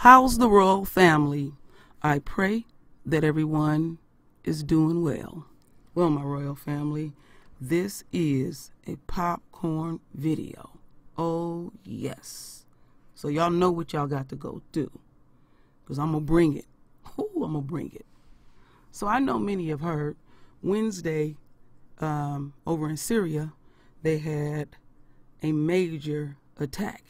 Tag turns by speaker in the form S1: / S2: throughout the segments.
S1: How's the royal family? I pray that everyone is doing well. Well, my royal family, this is a popcorn video. Oh, yes. So y'all know what y'all got to go do, because I'm going to bring it. Ooh, I'm going to bring it. So I know many have heard Wednesday over in Syria, they had a major attack.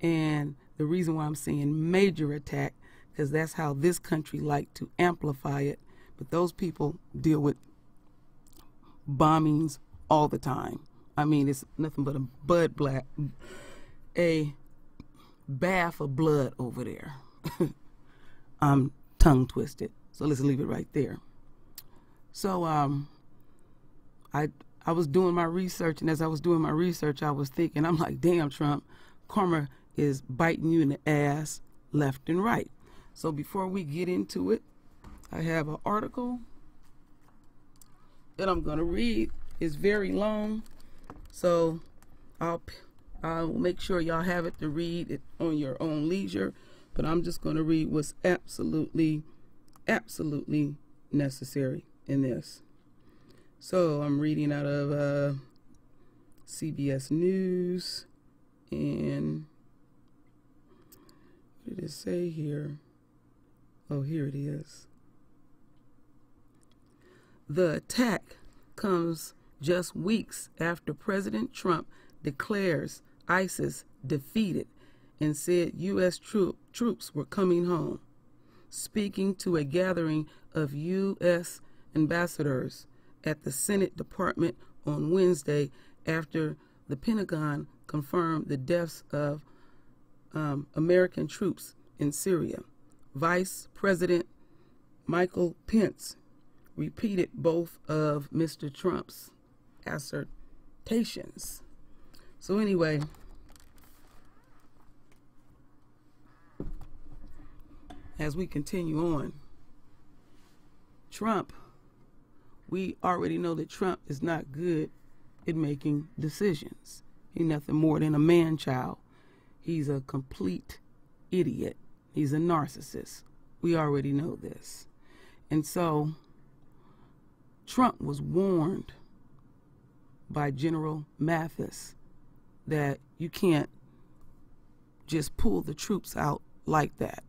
S1: And the reason why I'm saying major attack, because that's how this country like to amplify it. But those people deal with bombings all the time. I mean, it's nothing but a bath of blood over there. I'm tongue twisted. So let's leave it right there. So I was doing my research, and as I was doing my research, I was thinking, I'm like, damn, Trump, karma is biting you in the ass left and right. So before we get into it, I have an article that I'm going to read. It's very long, so I'll make sure y'all have it to read it on your own leisure, but I'm just going to read what's absolutely necessary in this. So I'm reading out of CBS News, and what did it say here? Oh, here it is. The attack comes just weeks after President Trump declares ISIS defeated and said U.S. troops were coming home. Speaking to a gathering of U.S. ambassadors at the Senate Department on Wednesday after the Pentagon confirmed the deaths of American troops in Syria, Vice President Michael Pence repeated both of Mr. Trump's assertions. So anyway, as we continue on, Trump, we already know that Trump is not good at making decisions. He's nothing more than a man-child. He's a complete idiot. He's a narcissist. We already know this. And so Trump was warned by General Mathis that you can't just pull the troops out like that.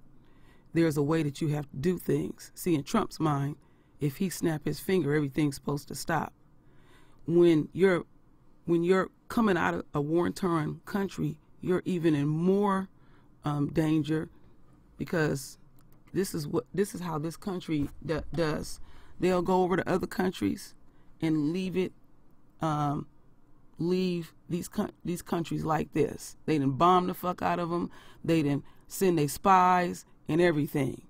S1: There's a way that you have to do things. See, in Trump's mind, if he snap his finger, everything's supposed to stop. When you're coming out of a war-torn country, you're even in more danger, because this is how this country does. They'll go over to other countries and leave these countries like this. They done bomb the fuck out of them. They done send their spies and everything,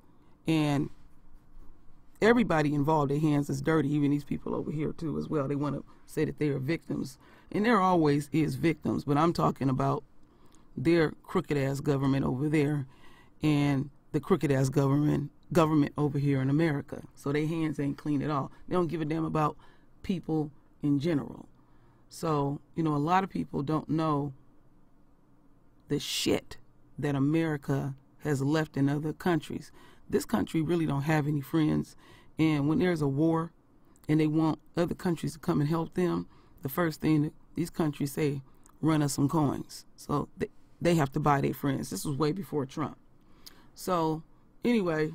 S1: and everybody involved, their hands is dirty. Even these people over here too as well. They want to say that they are victims, and there always is victims, but I'm talking about their crooked ass government over there and the crooked ass government over here in America. So their hands ain't clean at all. They don't give a damn about people in general. So, a lot of people don't know the shit that America has left in other countries. This country really don't have any friends, and when there's a war and they want other countries to come and help them, the first thing that these countries say, run us some coins. So they have to buy their friends. This was way before Trump. So anyway,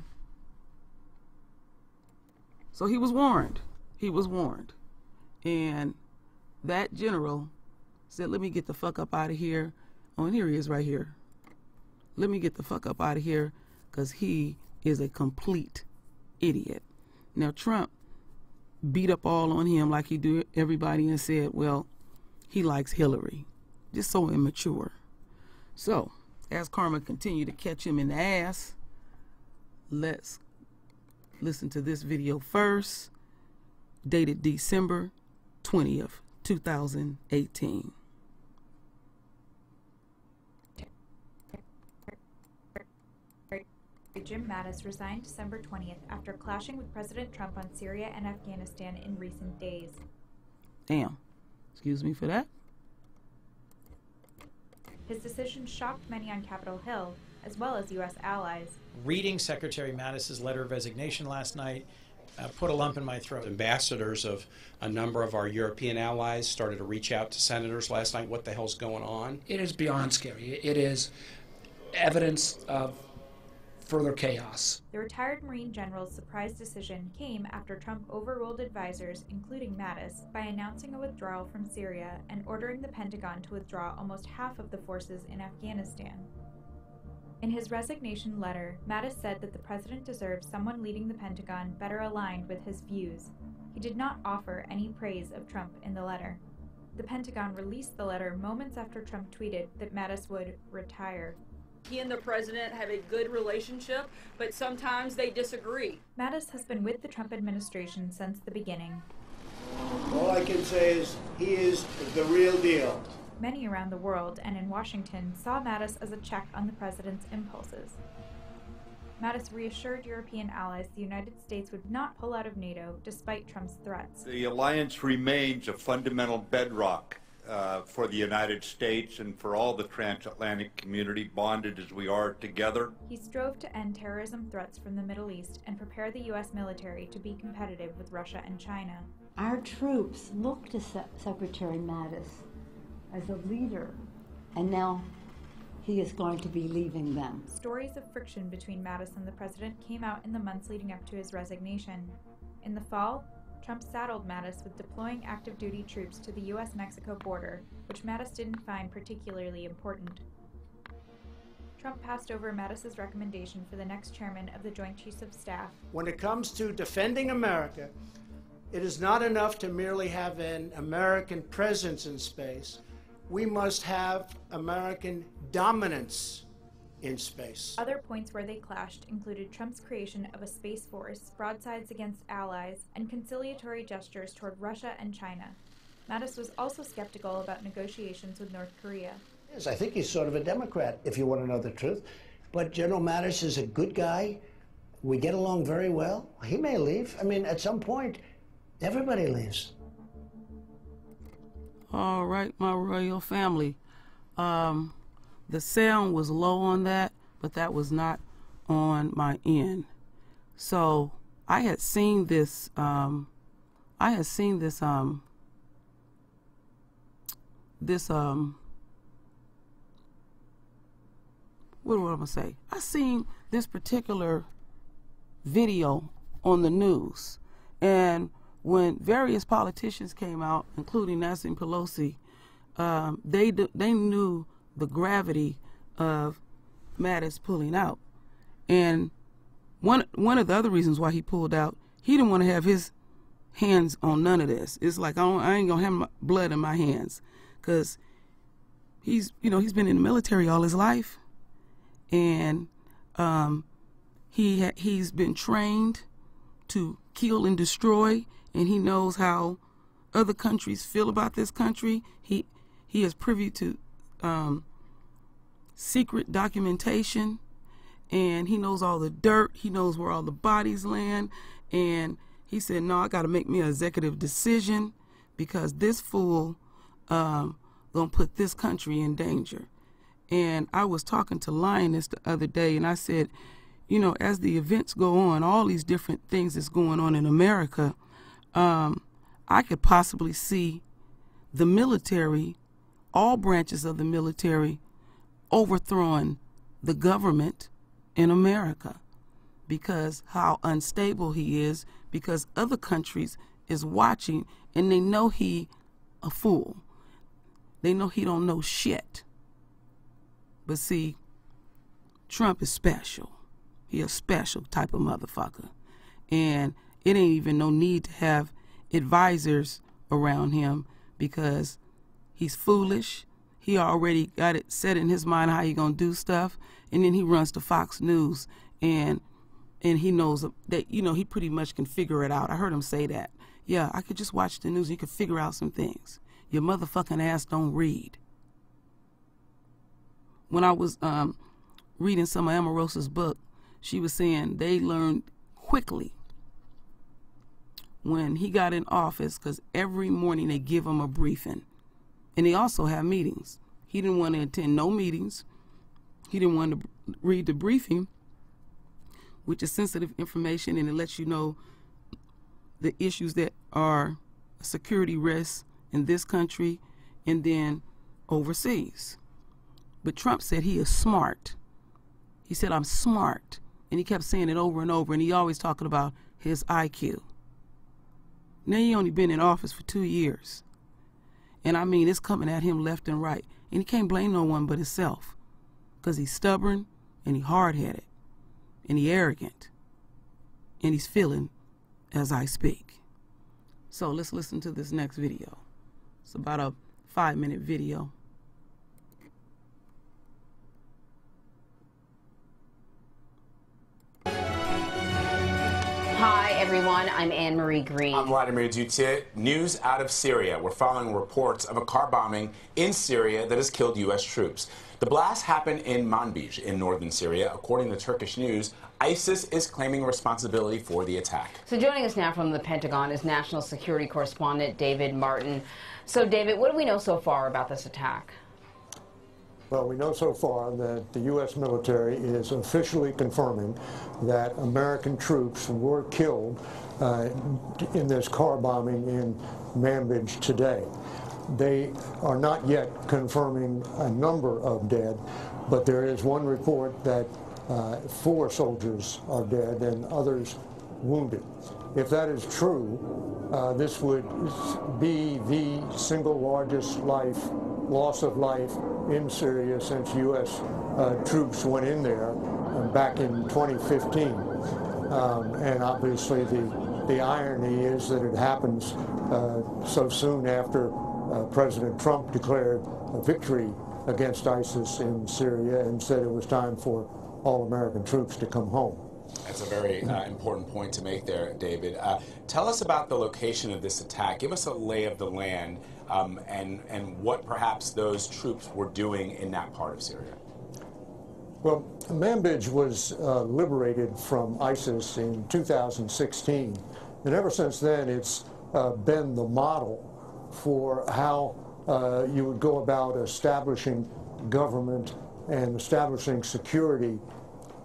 S1: so he was warned. He was warned. And that general said, let me get the fuck up out of here. Oh, and here he is right here. Let me get the fuck up out of here, because he is a complete idiot. Now, Trump beat up all on him like he do everybody and said, well, he likes Hillary. Just so immature. So, as karma continued to catch him in the ass, let's listen to this video first, dated December 20th, 2018.
S2: Jim Mattis resigned December 20th after clashing with President Trump on Syria and Afghanistan in recent days.
S1: Damn. Excuse me for that.
S2: His decision shocked many on Capitol Hill, as well as U.S. allies.
S3: Reading Secretary Mattis's letter of resignation last night put a lump in my throat.
S4: Ambassadors of a number of our European allies started to reach out to senators last night. What the hell's going on?
S5: It is beyond scary. It is evidence of further chaos.
S2: The retired Marine general's surprise decision came after Trump overruled advisors, including Mattis, by announcing a withdrawal from Syria and ordering the Pentagon to withdraw almost half of the forces in Afghanistan. In his resignation letter, Mattis said that the president deserves someone leading the Pentagon better aligned with his views. He did not offer any praise of Trump in the letter. The Pentagon released the letter moments after Trump tweeted that Mattis would retire.
S6: He and the president have a good relationship, but sometimes they disagree.
S2: Mattis has been with the Trump administration since the beginning.
S7: All I can say is he is the real deal.
S2: Many around the world and in Washington saw Mattis as a check on the president's impulses. Mattis reassured European allies the United States would not pull out of NATO despite Trump's threats.
S8: The alliance remains a fundamental bedrock for the United States and for all the transatlantic community, bonded as we are together.
S2: He strove to end terrorism threats from the Middle East and prepare the U.S. military to be competitive with Russia and China.
S9: Our troops look to Secretary Mattis as a leader, and now he is going to be leaving them.
S2: Stories of friction between Mattis and the president came out in the months leading up to his resignation. In the fall, Trump saddled Mattis with deploying active duty troops to the U.S.-Mexico border, which Mattis didn't find particularly important. Trump passed over Mattis's recommendation for the next chairman of the Joint Chiefs of Staff.
S10: When it comes to defending America, it is not enough to merely have an American presence in space. We must have American dominance in space.
S2: Other points where they clashed included Trump's creation of a space force, broadsides against allies, and conciliatory gestures toward Russia and China. Mattis was also skeptical about negotiations with North Korea.
S7: Yes, I think he's sort of a Democrat, if you want to know the truth. But General Mattis is a good guy. We get along very well. He may leave. I mean, at some point, everybody leaves.
S1: All right, my royal family. The sound was low on that, but that was not on my end. So I had seen this. What am I gonna say? I seen this particular video on the news, and when various politicians came out, including Nancy Pelosi, they knew the gravity of Mattis pulling out. And one of the other reasons why he pulled out, he didn't want to have his hands on none of this. It's like, I ain't going to have my blood in my hands, because he's been in the military all his life, and he's been trained to kill and destroy, and he knows how other countries feel about this country. He is privy to secret documentation, and he knows all the dirt. He knows where all the bodies land, and he said, no, I got to make me an executive decision, because this fool gonna put this country in danger. And I was talking to Lioness the other day, and I said, as the events go on, all these different things that's going on in America, I could possibly see the military, all branches of the military, overthrowing the government in America, because how unstable he is, because other countries is watching, and they know he a fool. They know he don't know shit. But see, Trump is special. He a special type of motherfucker. And it ain't even no need to have advisors around him, because he's foolish. He already got it set in his mind how he gonna do stuff, and then he runs to Fox News, and he knows that, he pretty much can figure it out. I heard him say that. Yeah, I could just watch the news and you could figure out some things. Your motherfucking ass don't read. When I was reading some of Omarosa's book, she was saying they learned quickly when he got in office, because every morning they give him a briefing. And they also have meetings. He didn't want to attend no meetings. He didn't want to read the briefing, which is sensitive information, and it lets you know the issues that are security risks in this country and then overseas. But Trump said he is smart. He said, I'm smart. And he kept saying it over and over, and he always talking about his IQ. Now he only been in office for 2 years. And I mean, it's coming at him left and right. And he can't blame no one but himself, because he's stubborn, and he hard-headed, and he arrogant, and he's feeling as I speak. So let's listen to this next video. It's about a 5-minute video.
S11: Hi, everyone. I'm Anne-Marie Green.
S12: I'm Vladimir Duthier. News out of Syria. We're following reports of a car bombing in Syria that has killed U.S. troops. The blast happened in Manbij in northern Syria. According to Turkish news, ISIS is claiming responsibility for the attack.
S11: So joining us now from the Pentagon is National Security Correspondent David Martin. So, David, what do we know so far about this attack?
S13: Well, we know so far that the U.S. military is officially confirming that American troops were killed in this car bombing in Manbij today. They are not yet confirming a number of dead, but there is one report that 4 soldiers are dead and others wounded. If that is true, this would be the single largest loss of life in Syria since U.S. troops went in there back in 2015. And obviously the irony is that it happens so soon after President Trump declared a victory against ISIS in Syria and said it was time for all American troops to come home.
S12: That's a very important point to make there, David. Tell us about the location of this attack. Give us a lay of the land and what perhaps those troops were doing in that part of Syria.
S13: Well, Manbij was liberated from ISIS in 2016, and ever since then it's been the model for how you would go about establishing government and establishing security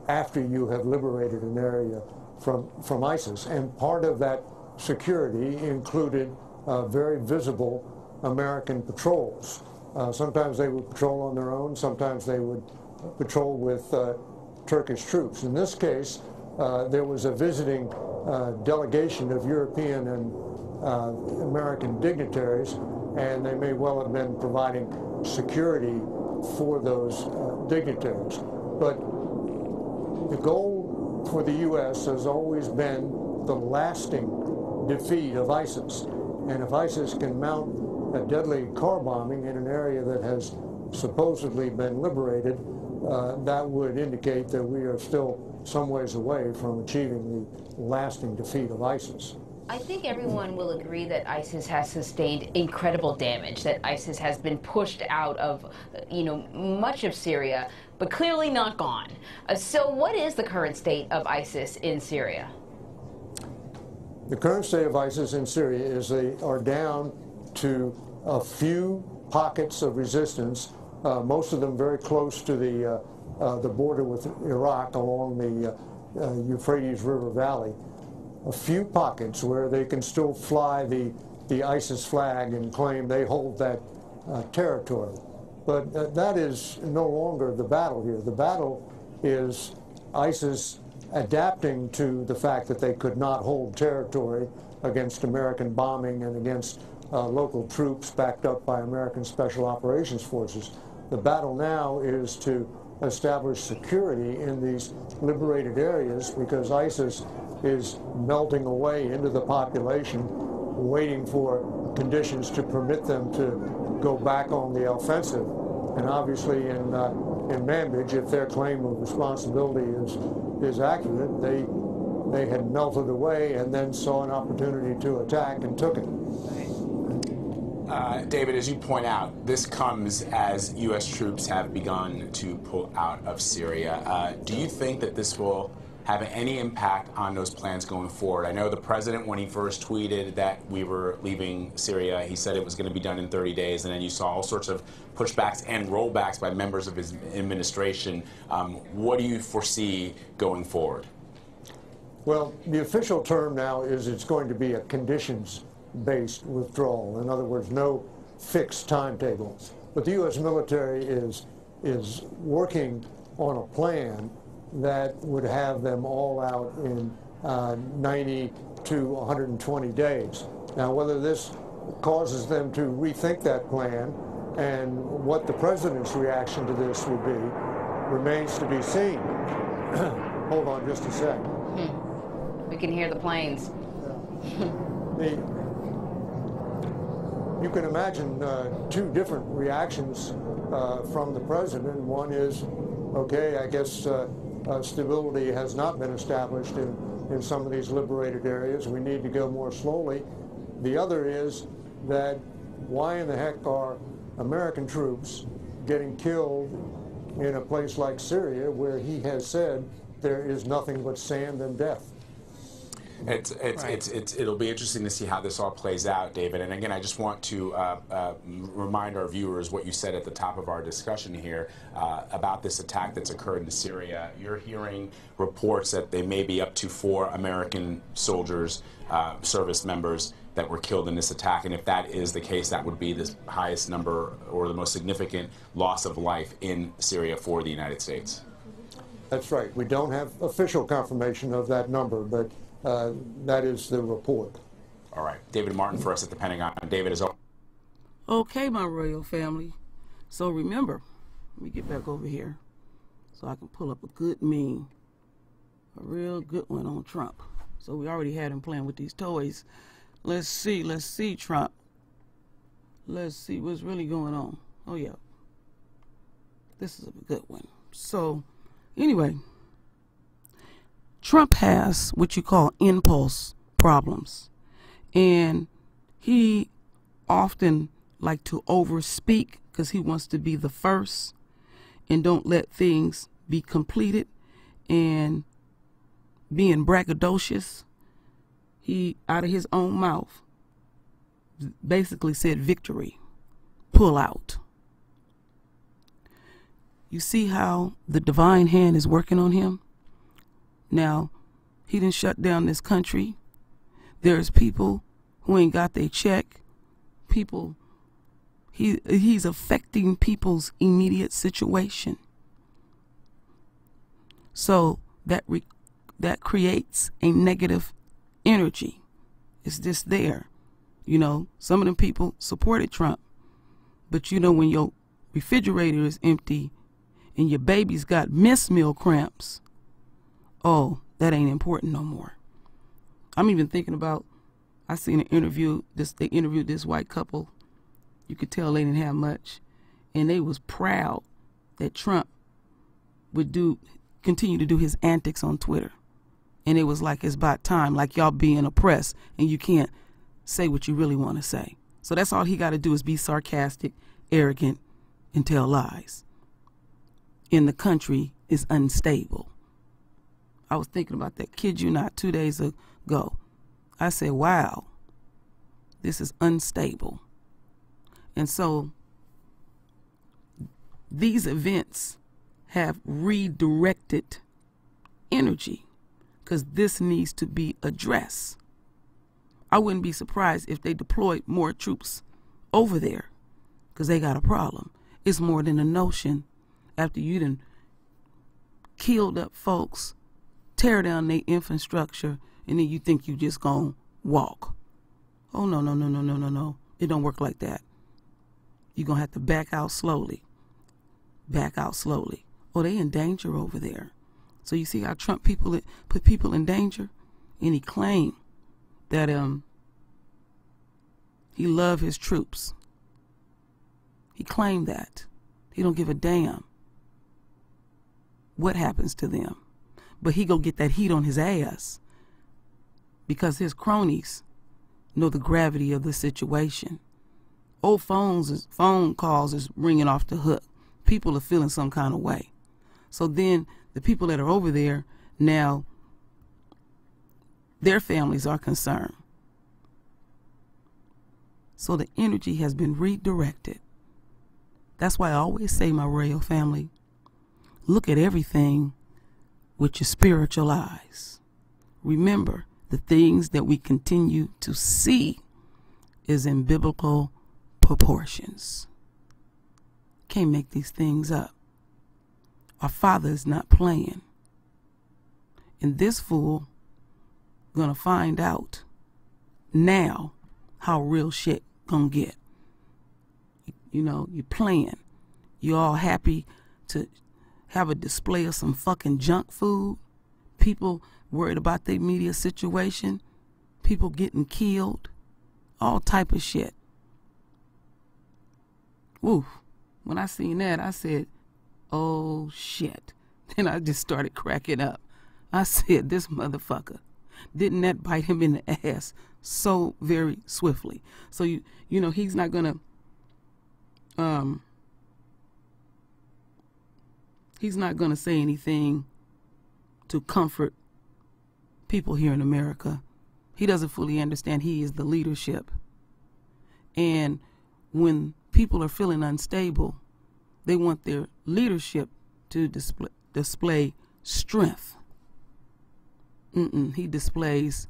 S13: after you have liberated an area from ISIS. And part of that security included very visible American patrols. Sometimes they would patrol on their own, sometimes they would patrol with Turkish troops. In this case, there was a visiting delegation of European and American dignitaries, and they may well have been providing security for those dignitaries. But the goal for the U.S. has always been the lasting defeat of ISIS. And if ISIS can mount a deadly car bombing in an area that has supposedly been liberated, that would indicate that we are still some ways away from achieving the lasting defeat of ISIS.
S11: I think everyone will agree that ISIS has sustained incredible damage, that ISIS has been pushed out of, much of Syria, but clearly not gone. So what is the current state of ISIS in Syria?
S13: The current state of ISIS in Syria is they are down to a few pockets of resistance, most of them very close to the border with Iraq along the Euphrates River Valley. A few pockets where they can still fly the ISIS flag and claim they hold that territory. But that is no longer the battle here. The battle is ISIS adapting to the fact that they could not hold territory against American bombing and against local troops backed up by American Special Operations Forces. The battle now is to establish security in these liberated areas because ISIS is melting away into the population, waiting for conditions to permit them to go back on the offensive. And obviously in Manbij, if their claim of responsibility is accurate, they had melted away and then saw an opportunity to attack and took it.
S12: David, as you point out, this comes as U.S. troops have begun to pull out of Syria. Do you think that this will have any impact on those plans going forward? I know the president, when he first tweeted that we were leaving Syria, he said it was going to be done in 30 days, and then you saw all sorts of pushbacks and rollbacks by members of his administration. What do you foresee going forward?
S13: Well, the official term now is it's going to be a conditions-based withdrawal. In other words, no fixed timetable. But the U.S. military is working on a plan that would have them all out in 90 to 120 days. Now, whether this causes them to rethink that plan and what the president's reaction to this would be remains to be seen. Hold on just a sec.
S11: We can hear the planes.
S13: You can imagine two different reactions from the president. One is, okay, I guess stability has not been established in some of these liberated areas. We need to go more slowly. The other is that why in the heck are American troops getting killed in a place like Syria where he has said there is nothing but sand and death?
S12: It'll be interesting to see how this all plays out, David. And again, I just want to remind our viewers what you said at the top of our discussion here about this attack that's occurred in Syria. You're hearing reports that there may be up to 4 American soldiers, service members, that were killed in this attack. And if that is the case, that would be the highest number or the most significant loss of life in Syria for the United States.
S13: That's right. We don't have official confirmation of that number, but that is the report.
S12: All right. David Martin for us at the Pentagon. David is on.
S1: Okay, my royal family. So remember, let me get back over here so I can pull up a good meme, a real good one on Trump. So we already had him playing with these toys. Let's see, Trump. Let's see what's really going on. Oh, yeah. This is a good one. So, anyway, Trump has what you call impulse problems. And he often like to overspeak because he wants to be the first and don't let things be completed. And being braggadocious, he, out of his own mouth, basically said victory, pull out. You see how the divine hand is working on him? Now, he didn't shut down this country. There's people who ain't got their check. People, he's affecting people's immediate situation. So that creates a negative energy. It's just there. You know, some of them people supported Trump. But you know, when your refrigerator is empty and your baby's got mince meal cramps, oh, that ain't important no more. I'm even thinking about, I seen an interview, they interviewed this white couple. You could tell they didn't have much. And they was proud that Trump would continue to do his antics on Twitter. And it was like it's about time, like y'all being oppressed and you can't say what you really want to say. So that's all he got to do is be sarcastic, arrogant, and tell lies. And the country is unstable. I was thinking about that, kid you not, 2 days ago. I said, wow, this is unstable. And so these events have redirected energy because this needs to be addressed. I wouldn't be surprised if they deployed more troops over there because they got a problem. It's more than a notion after you done killed up folks, tear down their infrastructure, and then you think you just gonna walk. Oh, no, no, no, no, no, no, no. It don't work like that. You're gonna have to back out slowly. Back out slowly. Oh, they in danger over there. So you see how Trump put people in danger? And he claimed that he loved his troops. He claimed that. He don't give a damn what happens to them. But he gonna get that heat on his ass because his cronies know the gravity of the situation. Old phone calls is ringing off the hook. People are feeling some kind of way. So then the people that are over there now their families are concerned. So the energy has been redirected. That's why I always say, my royal family, look at everything with your spiritual eyes. Remember, the things that we continue to see is in biblical proportions. Can't make these things up. Our Father is not playing. And this fool gonna find out now how real shit gonna get. You know, you playing. You all happy to have a display of some fucking junk food. People worried about their media situation. People getting killed. All type of shit. Woo. When I seen that, I said, oh shit. Then I just started cracking up. I said, this motherfucker. Didn't that bite him in the ass so very swiftly? So you know, he's not gonna say anything to comfort people here in America. He doesn't fully understand he is the leadership. And when people are feeling unstable, they want their leadership to display strength. He displays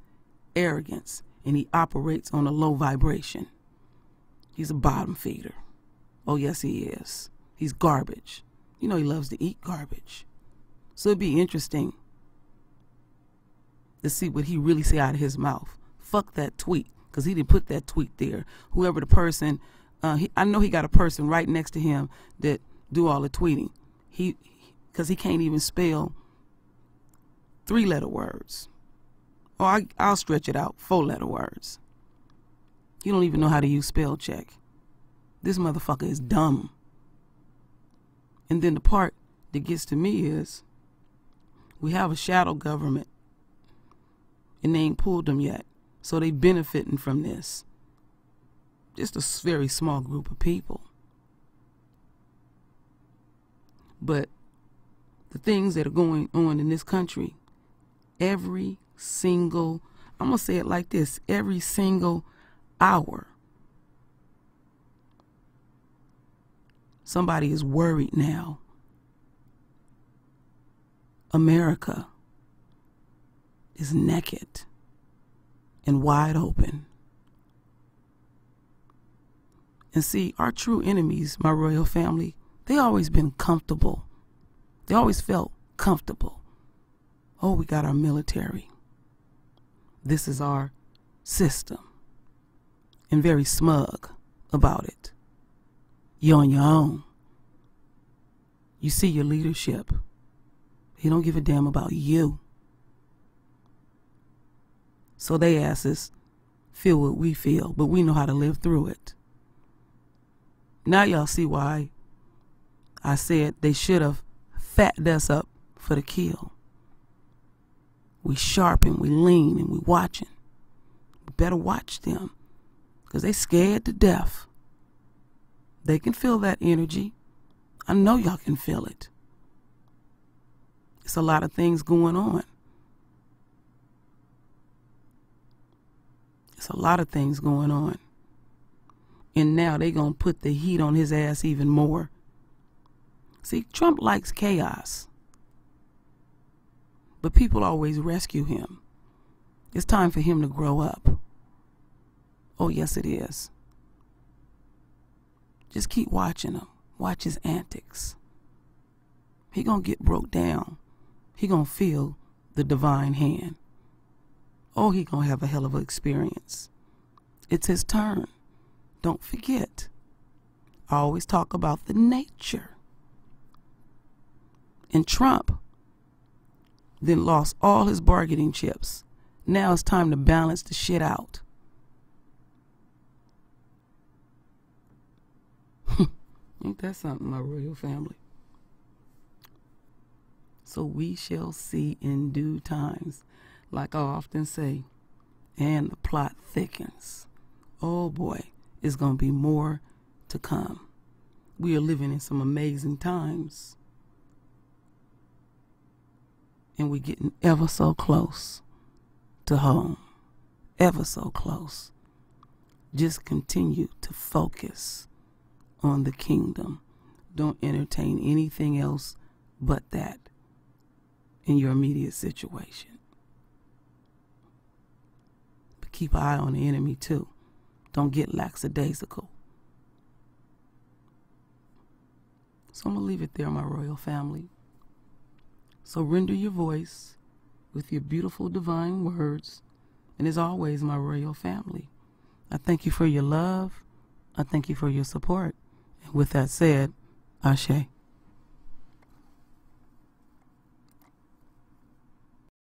S1: arrogance, and he operates on a low vibration. He's a bottom feeder. Oh, yes, he is. He's garbage. You know he loves to eat garbage. So it'd be interesting to see what he really say out of his mouth. Fuck that tweet, because he didn't put that tweet there. Whoever the person, I know he got a person right next to him that do all the tweeting. Because he can't even spell 3-letter words. Or I'll stretch it out, 4-letter words. You don't even know how to use spell check. This motherfucker is dumb. And then the part that gets to me is, we have a shadow government, and they ain't pulled them yet. So they benefiting from this. Just a very small group of people. But the things that are going on in this country, every single, I'm going to say it like this, every single hour, somebody is worried now. America is naked and wide open. And see, our true enemies, my royal family, they always been comfortable. They always felt comfortable. Oh, we got our military. This is our system. And very smug about it. You're on your own. You see your leadership. They don't give a damn about you. So they asses feel what we feel, but we know how to live through it. Now y'all see why I said they should have fattened us up for the kill. We sharp and we lean and we watching. We better watch them, because they scared to death. They can feel that energy. I know y'all can feel it. It's a lot of things going on. It's a lot of things going on. And now they gonna put the heat on his ass even more. See, Trump likes chaos. But people always rescue him. It's time for him to grow up. Oh, yes, it is. Just keep watching him. Watch his antics. He gonna get broke down. He gonna feel the divine hand. Oh, he gonna have a hell of an experience. It's his turn. Don't forget. I always talk about the nature. And Trump then lost all his bargaining chips. Now it's time to balance the shit out. Ain't that something, my royal family? So we shall see in due times, like I often say, and the plot thickens. Oh boy, it's going to be more to come. We are living in some amazing times. And we're getting ever so close to home, ever so close. Just continue to focus on the kingdom. Don't entertain anything else but that in your immediate situation. But keep an eye on the enemy too. Don't get lackadaisical. So I'm going to leave it there, my royal family. So render your voice with your beautiful divine words. And as always, my royal family, I thank you for your love. I thank you for your support. And with that said, Ashe.